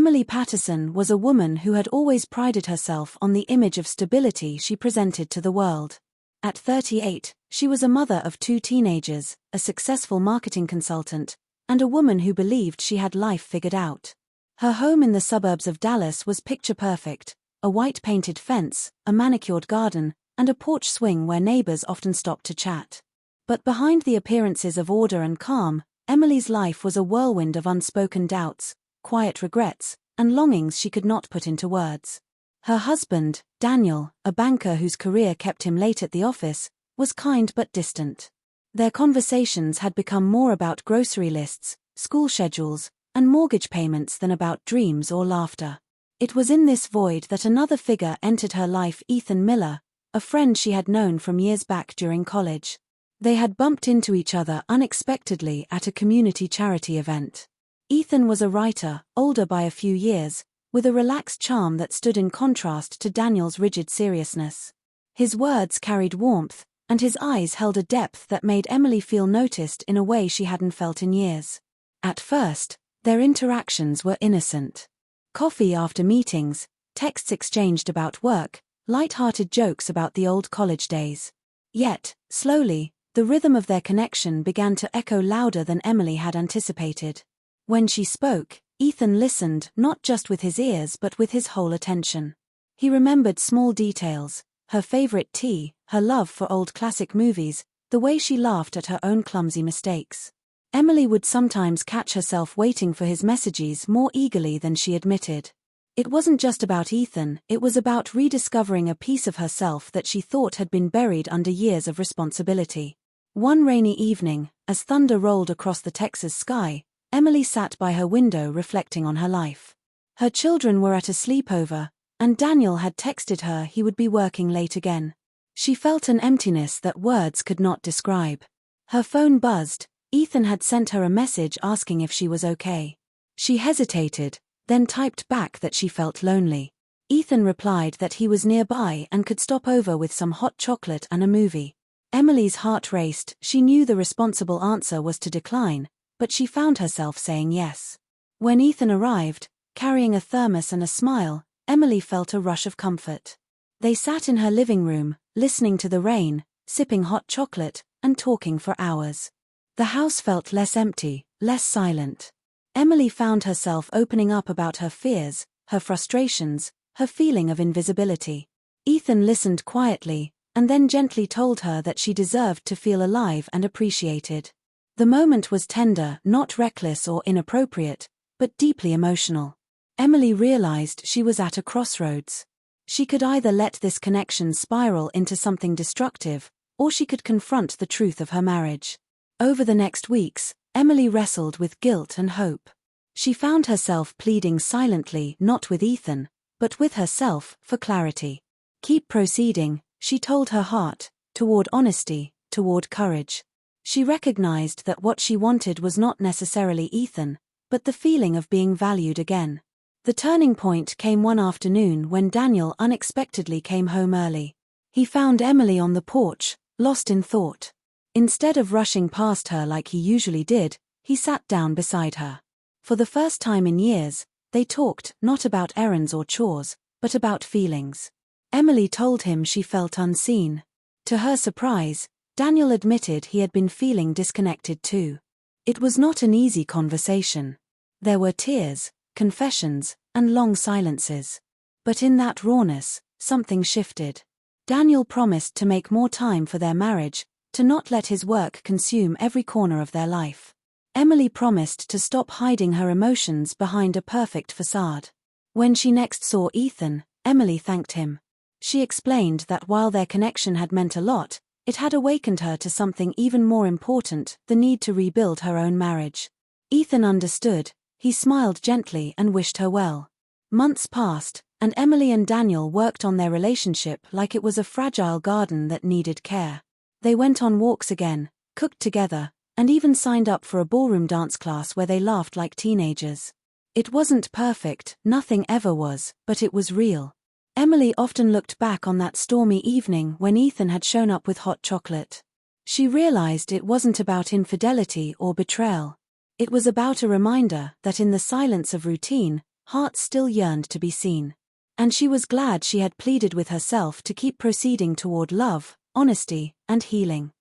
Emily Patterson was a woman who had always prided herself on the image of stability she presented to the world. At 38, she was a mother of 2 teenagers, a successful marketing consultant, and a woman who believed she had life figured out. Her home in the suburbs of Dallas was picture perfect: a white painted fence, a manicured garden, and a porch swing where neighbors often stopped to chat. But behind the appearances of order and calm, Emily's life was a whirlwind of unspoken doubts, quiet regrets, and longings she could not put into words. Her husband, Daniel, a banker whose career kept him late at the office, was kind but distant. Their conversations had become more about grocery lists, school schedules, and mortgage payments than about dreams or laughter. It was in this void that another figure entered her life: Ethan Miller, a friend she had known from years back during college. They had bumped into each other unexpectedly at a community charity event. Ethan was a writer, older by a few years, with a relaxed charm that stood in contrast to Daniel's rigid seriousness. His words carried warmth, and his eyes held a depth that made Emily feel noticed in a way she hadn't felt in years. At first, their interactions were innocent. Coffee after meetings, texts exchanged about work, light-hearted jokes about the old college days. Yet, slowly, the rhythm of their connection began to echo louder than Emily had anticipated. When she spoke, Ethan listened, not just with his ears but with his whole attention. He remembered small details: her favorite tea, her love for old classic movies, the way she laughed at her own clumsy mistakes. Emily would sometimes catch herself waiting for his messages more eagerly than she admitted. It wasn't just about Ethan, it was about rediscovering a piece of herself that she thought had been buried under years of responsibility. One rainy evening, as thunder rolled across the Texas sky, Emily sat by her window reflecting on her life. Her children were at a sleepover, and Daniel had texted her he would be working late again. She felt an emptiness that words could not describe. Her phone buzzed. Ethan had sent her a message asking if she was okay. She hesitated, then typed back that she felt lonely. Ethan replied that he was nearby and could stop over with some hot chocolate and a movie. Emily's heart raced. She knew the responsible answer was to decline, but she found herself saying yes. When Ethan arrived, carrying a thermos and a smile, Emily felt a rush of comfort. They sat in her living room, listening to the rain, sipping hot chocolate, and talking for hours. The house felt less empty, less silent. Emily found herself opening up about her fears, her frustrations, her feeling of invisibility. Ethan listened quietly, and then gently told her that she deserved to feel alive and appreciated. The moment was tender, not reckless or inappropriate, but deeply emotional. Emily realized she was at a crossroads. She could either let this connection spiral into something destructive, or she could confront the truth of her marriage. Over the next weeks, Emily wrestled with guilt and hope. She found herself pleading silently, not with Ethan, but with herself, for clarity. Keep proceeding, she told her heart, toward honesty, toward courage. She recognized that what she wanted was not necessarily Ethan, but the feeling of being valued again. The turning point came one afternoon when Daniel unexpectedly came home early. He found Emily on the porch, lost in thought. Instead of rushing past her like he usually did, he sat down beside her. For the first time in years, they talked not about errands or chores, but about feelings. Emily told him she felt unseen. To her surprise, Daniel admitted he had been feeling disconnected too. It was not an easy conversation. There were tears, confessions, and long silences. But in that rawness, something shifted. Daniel promised to make more time for their marriage, to not let his work consume every corner of their life. Emily promised to stop hiding her emotions behind a perfect facade. When she next saw Ethan, Emily thanked him. She explained that while their connection had meant a lot, it had awakened her to something even more important: the need to rebuild her own marriage. Ethan understood. He smiled gently and wished her well. Months passed, and Emily and Daniel worked on their relationship like it was a fragile garden that needed care. They went on walks again, cooked together, and even signed up for a ballroom dance class where they laughed like teenagers. It wasn't perfect, nothing ever was, but it was real. Emily often looked back on that stormy evening when Ethan had shown up with hot chocolate. She realized it wasn't about infidelity or betrayal. It was about a reminder that in the silence of routine, heart still yearned to be seen. And she was glad she had pleaded with herself to keep proceeding toward love, honesty, and healing.